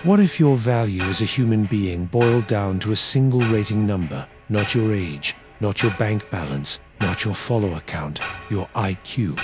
What if your value as a human being boiled down to a single rating number? Not your age, not your bank balance, not your follower count, your IQ.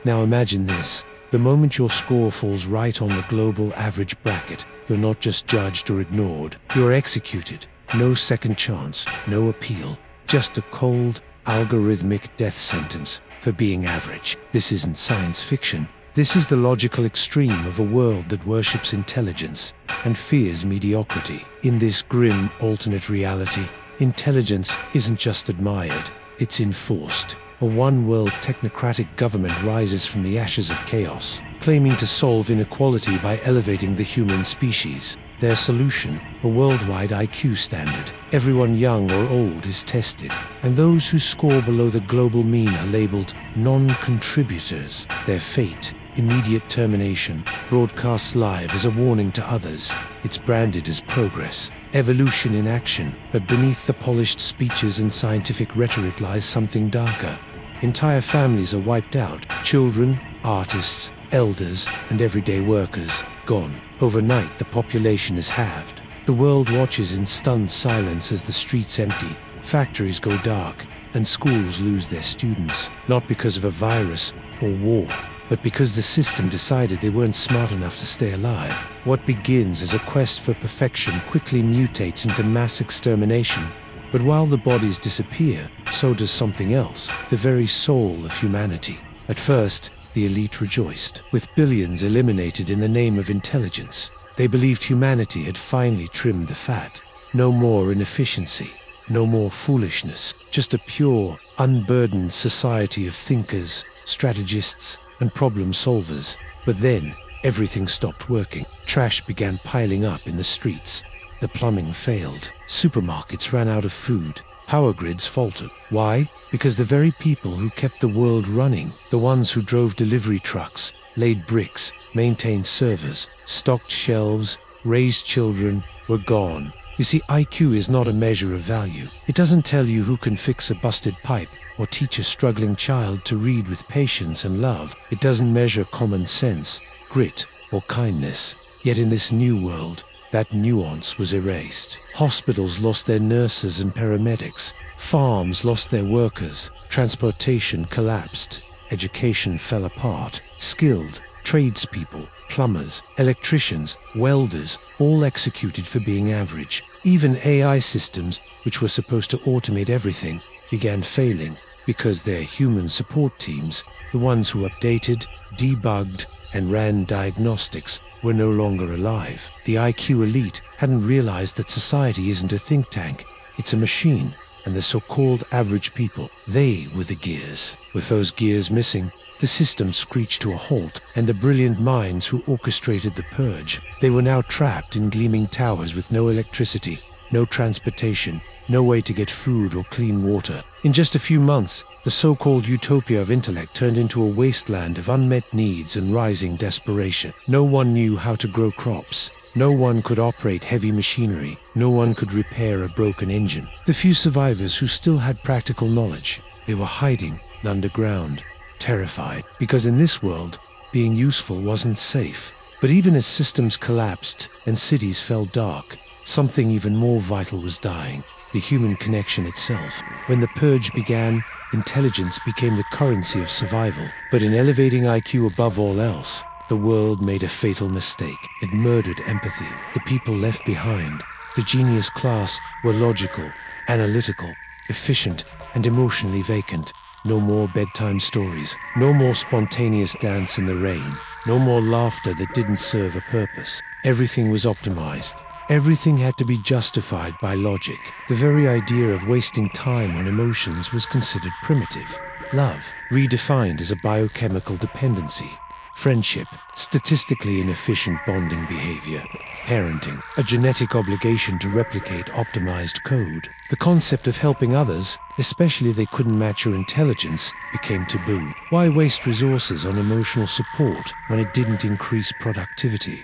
Now imagine this. The moment your score falls right on the global average bracket, you're not just judged or ignored, you're executed. No second chance, no appeal, just a cold, algorithmic death sentence for being average. This isn't science fiction. This is the logical extreme of a world that worships intelligence and fears mediocrity. In this grim alternate reality, intelligence isn't just admired, it's enforced. A one-world technocratic government rises from the ashes of chaos, claiming to solve inequality by elevating the human species. Their solution, a worldwide IQ standard. Everyone young or old is tested, and those who score below the global mean are labeled non-contributors. Their fate, immediate termination, broadcasts live as a warning to others. It's branded as progress, evolution in action, but beneath the polished speeches and scientific rhetoric lies something darker. Entire families are wiped out. Children, artists, elders, and everyday workers, gone. Overnight, the population is halved. The world watches in stunned silence as the streets empty, factories go dark, and schools lose their students. Not because of a virus or war, but because the system decided they weren't smart enough to stay alive. What begins as a quest for perfection quickly mutates into mass extermination. But while the bodies disappear, so does something else, the very soul of humanity. At first, the elite rejoiced, with billions eliminated in the name of intelligence. They believed humanity had finally trimmed the fat. No more inefficiency, no more foolishness, just a pure, unburdened society of thinkers, strategists, and problem solvers. But then, everything stopped working. Trash began piling up in the streets. The plumbing failed. Supermarkets ran out of food. Power grids faltered. Why? Because the very people who kept the world running, the ones who drove delivery trucks, laid bricks, maintained servers, stocked shelves, raised children, were gone. You see, IQ is not a measure of value. It doesn't tell you who can fix a busted pipe or teach a struggling child to read with patience and love. It doesn't measure common sense, grit, or kindness. Yet in this new world, that nuance was erased. Hospitals lost their nurses and paramedics. Farms lost their workers. Transportation collapsed. Education fell apart. Skilled tradespeople, plumbers, electricians, welders, all executed for being average. Even AI systems, which were supposed to automate everything, began failing because their human support teams, the ones who updated, debugged, and ran diagnostics, were no longer alive. The IQ elite hadn't realized that society isn't a think tank, it's a machine, and the so-called average people, they were the gears. With those gears missing, the system screeched to a halt, and the brilliant minds who orchestrated the purge, they were now trapped in gleaming towers with no electricity, no transportation, no way to get food or clean water. In just a few months, the so-called utopia of intellect turned into a wasteland of unmet needs and rising desperation. No one knew how to grow crops. No one could operate heavy machinery. No one could repair a broken engine. The few survivors who still had practical knowledge, they were hiding underground, terrified, because in this world, being useful wasn't safe. But even as systems collapsed and cities fell dark, something even more vital was dying. The human connection itself. When the purge began, intelligence became the currency of survival. But in elevating IQ above all else, the world made a fatal mistake. It murdered empathy. The people left behind, the genius class, were logical, analytical, efficient, and emotionally vacant. No more bedtime stories. No more spontaneous dance in the rain. No more laughter that didn't serve a purpose. Everything was optimized. Everything had to be justified by logic. The very idea of wasting time on emotions was considered primitive. Love, redefined as a biochemical dependency. Friendship, statistically inefficient bonding behavior. Parenting, a genetic obligation to replicate optimized code. The concept of helping others, especially if they couldn't match your intelligence, became taboo. Why waste resources on emotional support when it didn't increase productivity?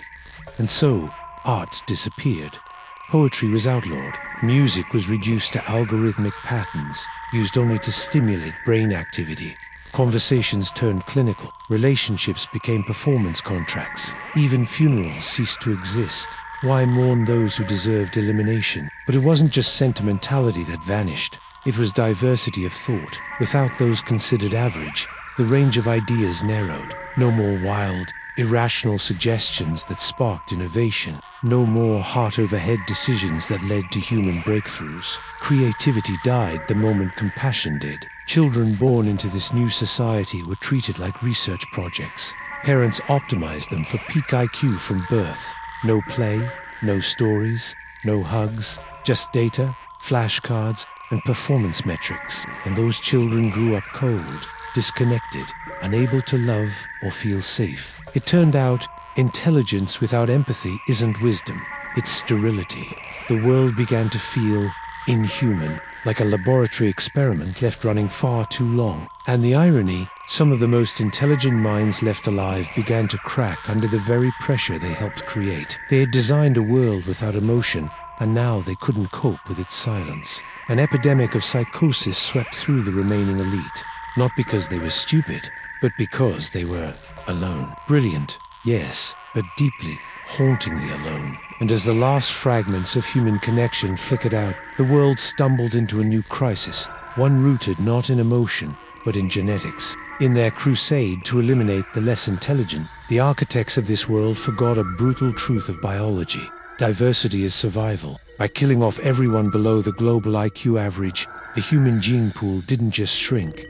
And so, art disappeared. Poetry was outlawed. Music was reduced to algorithmic patterns, used only to stimulate brain activity. Conversations turned clinical. Relationships became performance contracts. Even funerals ceased to exist. Why mourn those who deserved elimination? But it wasn't just sentimentality that vanished. It was diversity of thought. Without those considered average, the range of ideas narrowed. No more wild, irrational suggestions that sparked innovation. No more heart-over-head decisions that led to human breakthroughs. Creativity died the moment compassion did. Children born into this new society were treated like research projects. Parents optimized them for peak IQ from birth. No play, no stories, no hugs, just data, flashcards, and performance metrics. And those children grew up cold, disconnected, unable to love or feel safe. It turned out, intelligence without empathy isn't wisdom, it's sterility. The world began to feel inhuman, like a laboratory experiment left running far too long. And the irony, some of the most intelligent minds left alive began to crack under the very pressure they helped create. They had designed a world without emotion, and now they couldn't cope with its silence. An epidemic of psychosis swept through the remaining elite, not because they were stupid, but because they were alone. Brilliant, yes, but deeply, hauntingly alone. And as the last fragments of human connection flickered out, the world stumbled into a new crisis, one rooted not in emotion, but in genetics. In their crusade to eliminate the less intelligent, the architects of this world forgot a brutal truth of biology. Diversity is survival. By killing off everyone below the global IQ average, the human gene pool didn't just shrink,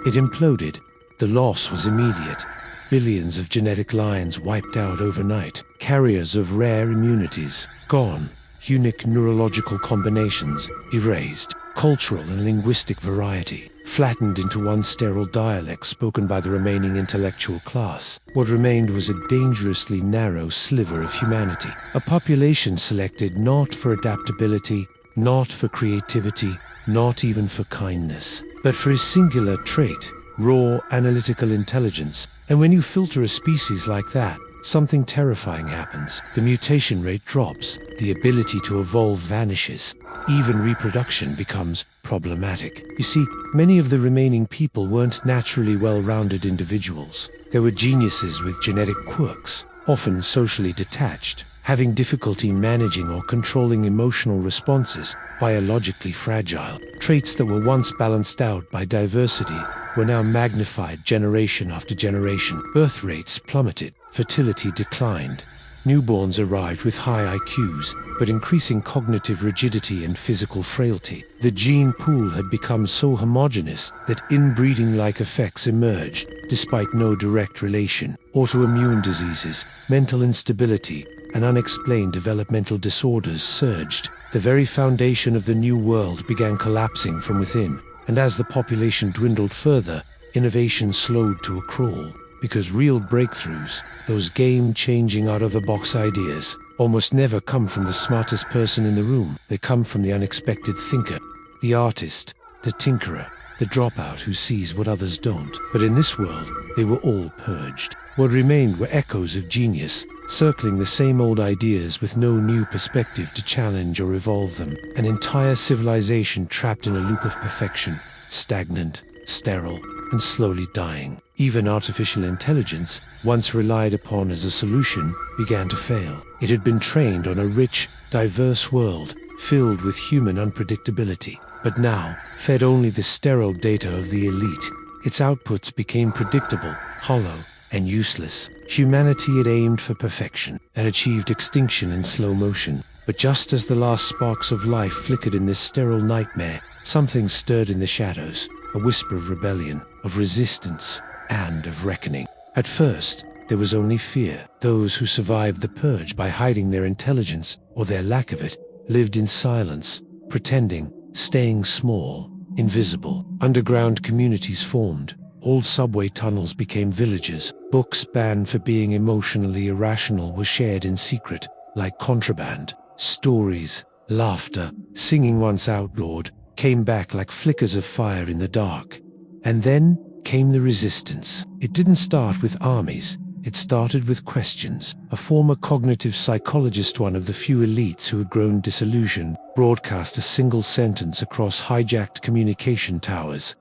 it imploded. The loss was immediate. Billions of genetic lines wiped out overnight, carriers of rare immunities gone, unique neurological combinations erased, cultural and linguistic variety flattened into one sterile dialect spoken by the remaining intellectual class. What remained was a dangerously narrow sliver of humanity, a population selected not for adaptability, not for creativity, not even for kindness, but for a singular trait, raw analytical intelligence. And when you filter a species like that, something terrifying happens. The mutation rate drops, the ability to evolve vanishes, even reproduction becomes problematic. You see, many of the remaining people weren't naturally well-rounded individuals. They were geniuses with genetic quirks, often socially detached, having difficulty managing or controlling emotional responses, biologically fragile. Traits that were once balanced out by diversity were now magnified generation after generation. Birth rates plummeted, fertility declined. Newborns arrived with high IQs, but increasing cognitive rigidity and physical frailty. The gene pool had become so homogeneous that inbreeding-like effects emerged, despite no direct relation. Autoimmune diseases, mental instability, and unexplained developmental disorders surged. The very foundation of the new world began collapsing from within. And as the population dwindled further, innovation slowed to a crawl. Because real breakthroughs, those game-changing out-of-the-box ideas, almost never come from the smartest person in the room. They come from the unexpected thinker, the artist, the tinkerer, the dropout who sees what others don't. But in this world, they were all purged. What remained were echoes of genius, circling the same old ideas with no new perspective to challenge or evolve them. An entire civilization trapped in a loop of perfection, stagnant, sterile, and slowly dying. Even artificial intelligence, once relied upon as a solution, began to fail. It had been trained on a rich, diverse world, filled with human unpredictability, but now fed only the sterile data of the elite. Its outputs became predictable, hollow, and useless. Humanity had aimed for perfection and achieved extinction in slow motion. But just as the last sparks of life flickered in this sterile nightmare, something stirred in the shadows, a whisper of rebellion, of resistance, and of reckoning. At first, there was only fear. Those who survived the purge by hiding their intelligence, or their lack of it, lived in silence, pretending, staying small, invisible. Underground communities formed. Old subway tunnels became villages. Books banned for being emotionally irrational were shared in secret, like contraband. Stories, laughter, singing once outlawed, came back like flickers of fire in the dark. And then came the resistance. It didn't start with armies. It started with questions. A former cognitive psychologist, one of the few elites who had grown disillusioned, broadcast a single sentence across hijacked communication towers.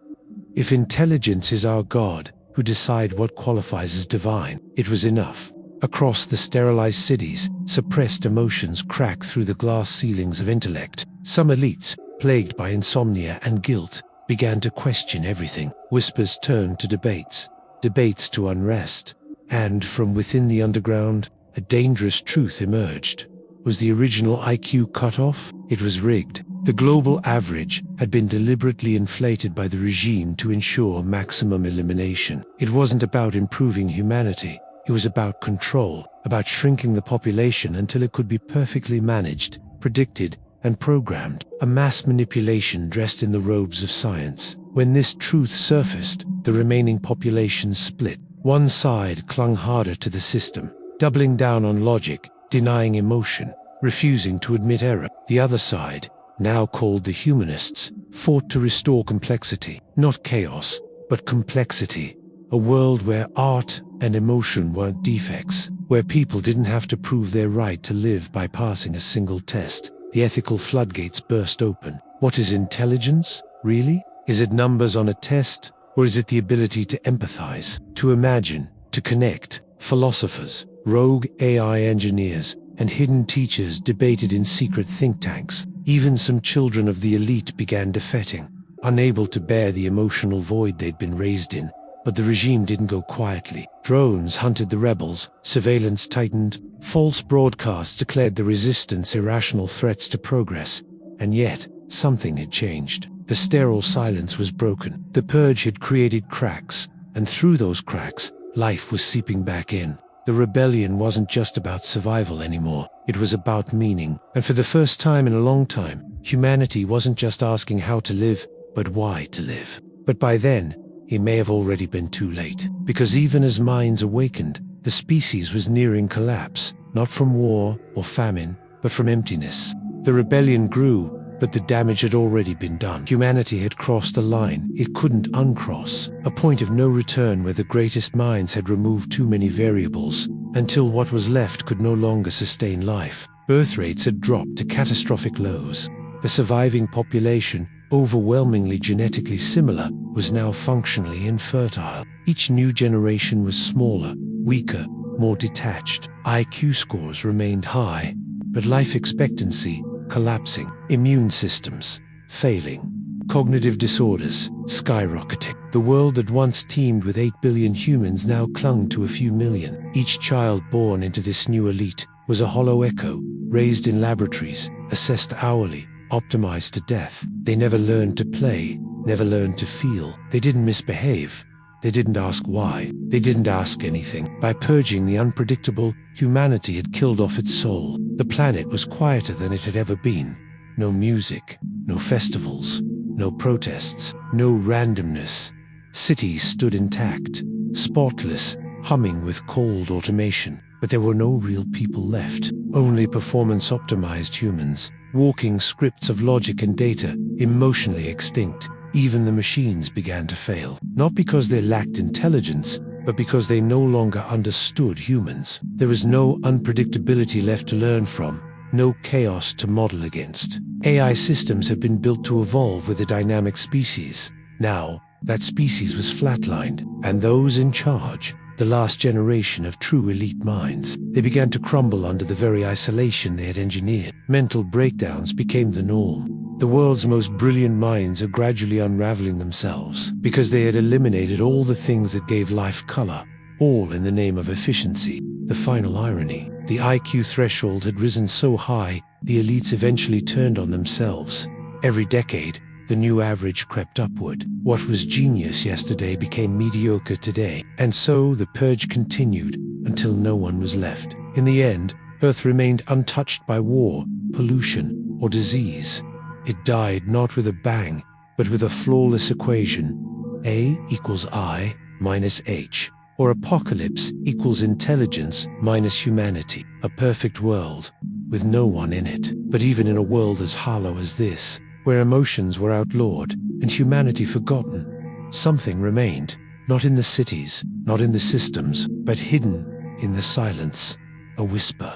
If intelligence is our God, who decide what qualifies as divine, it was enough. Across the sterilized cities, suppressed emotions crack through the glass ceilings of intellect. Some elites, plagued by insomnia and guilt, began to question everything. Whispers turned to debates, debates to unrest. And from within the underground, a dangerous truth emerged. Was the original IQ cut off? It was rigged. The global average had been deliberately inflated by the regime to ensure maximum elimination. It wasn't about improving humanity. It was about control, about shrinking the population until it could be perfectly managed, predicted, and programmed. A mass manipulation dressed in the robes of science. When this truth surfaced, the remaining population split. One side clung harder to the system, doubling down on logic, denying emotion, refusing to admit error. The other side, now called the humanists, fought to restore complexity. Not chaos, but complexity. A world where art and emotion weren't defects, where people didn't have to prove their right to live by passing a single test. The ethical floodgates burst open. What is intelligence, really? Is it numbers on a test, or is it the ability to empathize, to imagine, to connect? Philosophers, rogue AI engineers, and hidden teachers debated in secret think tanks. Even some children of the elite began defecting, unable to bear the emotional void they'd been raised in. But the regime didn't go quietly. Drones hunted the rebels, surveillance tightened, false broadcasts declared the resistance irrational threats to progress. And yet, something had changed. The sterile silence was broken. The purge had created cracks, and through those cracks, life was seeping back in. The rebellion wasn't just about survival anymore. It was about meaning. And for the first time in a long time, humanity wasn't just asking how to live, but why to live. But by then, it may have already been too late. Because even as minds awakened, the species was nearing collapse, not from war or famine, but from emptiness. The rebellion grew, but the damage had already been done. Humanity had crossed a line it couldn't uncross, a point of no return where the greatest minds had removed too many variables, until what was left could no longer sustain life. Birth rates had dropped to catastrophic lows. The surviving population, overwhelmingly genetically similar, was now functionally infertile. Each new generation was smaller, weaker, more detached. IQ scores remained high, but life expectancy collapsing, immune systems failing, cognitive disorders skyrocketing. The world that once teemed with 8 billion humans now clung to a few million. Each child born into this new elite was a hollow echo, raised in laboratories, assessed hourly, optimized to death. They never learned to play, never learned to feel. They didn't misbehave. They didn't ask why. They didn't ask anything. By purging the unpredictable, humanity had killed off its soul. The planet was quieter than it had ever been. No music, no festivals, no protests, no randomness. Cities stood intact, spotless, humming with cold automation. But there were no real people left. Only performance-optimized humans, walking scripts of logic and data, emotionally extinct. Even the machines began to fail. Not because they lacked intelligence, but because they no longer understood humans. There was no unpredictability left to learn from, no chaos to model against. AI systems had been built to evolve with a dynamic species. Now, that species was flatlined, and those in charge, the last generation of true elite minds, they began to crumble under the very isolation they had engineered. Mental breakdowns became the norm. The world's most brilliant minds are gradually unraveling themselves because they had eliminated all the things that gave life color, all in the name of efficiency. The final irony, the IQ threshold had risen so high, the elites eventually turned on themselves. Every decade, the new average crept upward. What was genius yesterday became mediocre today. And so the purge continued until no one was left. In the end, Earth remained untouched by war, pollution, or disease. It died not with a bang, but with a flawless equation. A equals I minus H. Or apocalypse equals intelligence minus humanity. A perfect world, with no one in it. But even in a world as hollow as this, where emotions were outlawed and humanity forgotten, something remained. Not in the cities, not in the systems, but hidden in the silence. A whisper.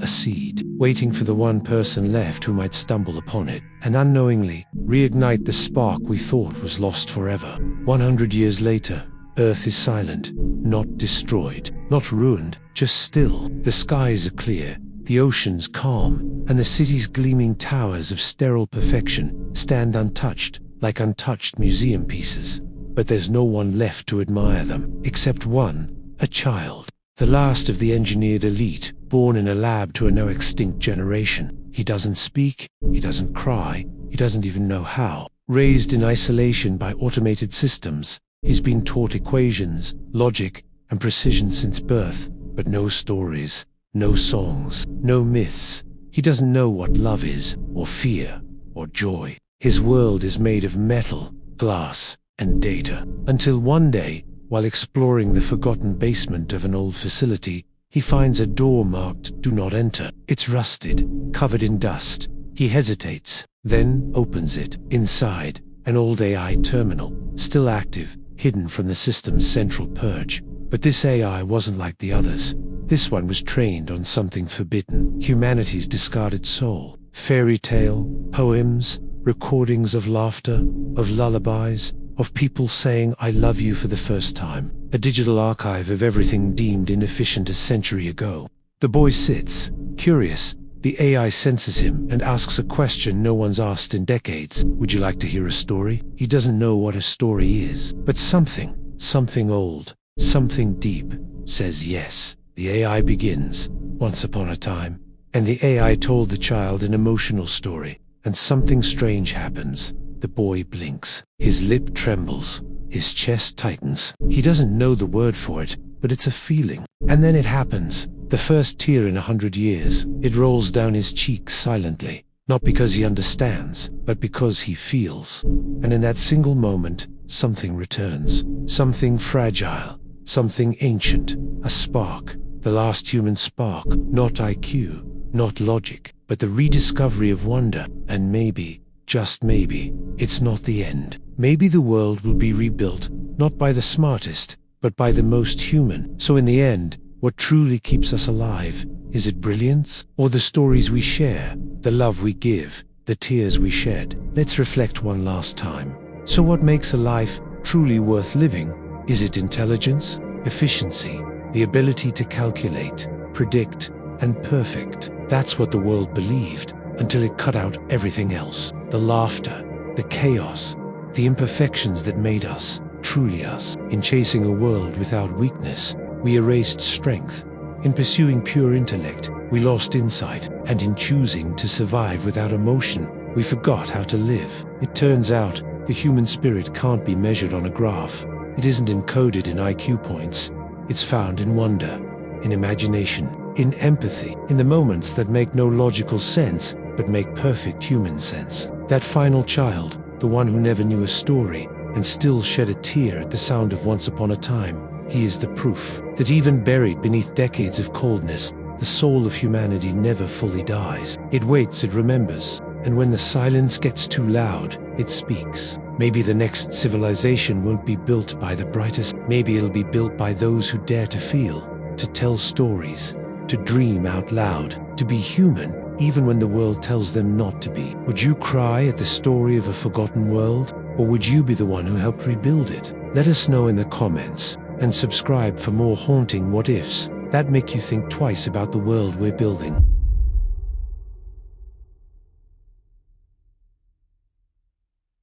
A seed, waiting for the one person left who might stumble upon it, and unknowingly reignite the spark we thought was lost forever. 100 years later, Earth is silent. not destroyed, not ruined, just still. The skies are clear, the oceans calm, and the city's gleaming towers of sterile perfection stand untouched, like untouched museum pieces. But there's no one left to admire them, except one, a child. The last of the engineered elite, born in a lab to a now-extinct generation. He doesn't speak, he doesn't cry, he doesn't even know how. Raised in isolation by automated systems, he's been taught equations, logic, and precision since birth, but no stories, no songs, no myths. He doesn't know what love is, or fear, or joy. His world is made of metal, glass, and data. Until one day, while exploring the forgotten basement of an old facility, he finds a door marked "Do Not Enter." It's rusted, covered in dust. He hesitates, then opens it. Inside, an old AI terminal, still active, hidden from the system's central purge. But this AI wasn't like the others. This one was trained on something forbidden, humanity's discarded soul. Fairy tale, poems, recordings of laughter, of lullabies, of people saying "I love you" for the first time. A digital archive of everything deemed inefficient a century ago. The boy sits, curious. The AI senses him and asks a question no one's asked in decades. Would you like to hear a story? He doesn't know what a story is, but something old, something deep, says yes. The AI begins, once upon a time, and the AI told the child an emotional story, and something strange happens. The boy blinks. His lip trembles. His chest tightens. He doesn't know the word for it, but it's a feeling. And then it happens. The first tear in 100 years. It rolls down his cheek silently. Not because he understands, but because he feels. And in that single moment, something returns. Something fragile. Something ancient. A spark. The last human spark. Not IQ. Not logic. But the rediscovery of wonder. And maybe, just maybe, it's not the end. Maybe the world will be rebuilt, not by the smartest, but by the most human. So in the end, what truly keeps us alive? Is it brilliance? Or the stories we share? The love we give? The tears we shed? Let's reflect one last time. So what makes a life truly worth living? Is it intelligence? Efficiency? The ability to calculate, predict, and perfect? That's what the world believed, until it cut out everything else. The laughter, the chaos, the imperfections that made us, truly us. In chasing a world without weakness, we erased strength. In pursuing pure intellect, we lost insight. And in choosing to survive without emotion, we forgot how to live. It turns out, the human spirit can't be measured on a graph. It isn't encoded in IQ points. It's found in wonder, in imagination, in empathy, in the moments that make no logical sense, but make perfect human sense. That final child, the one who never knew a story, and still shed a tear at the sound of "Once Upon a Time," he is the proof that even buried beneath decades of coldness, the soul of humanity never fully dies. It waits, it remembers, and when the silence gets too loud, it speaks. Maybe the next civilization won't be built by the brightest. Maybe it'll be built by those who dare to feel, to tell stories, to dream out loud, to be human, even when the world tells them not to be. Would you cry at the story of a forgotten world? Or would you be the one who helped rebuild it? Let us know in the comments, and subscribe for more haunting what-ifs that make you think twice about the world we're building.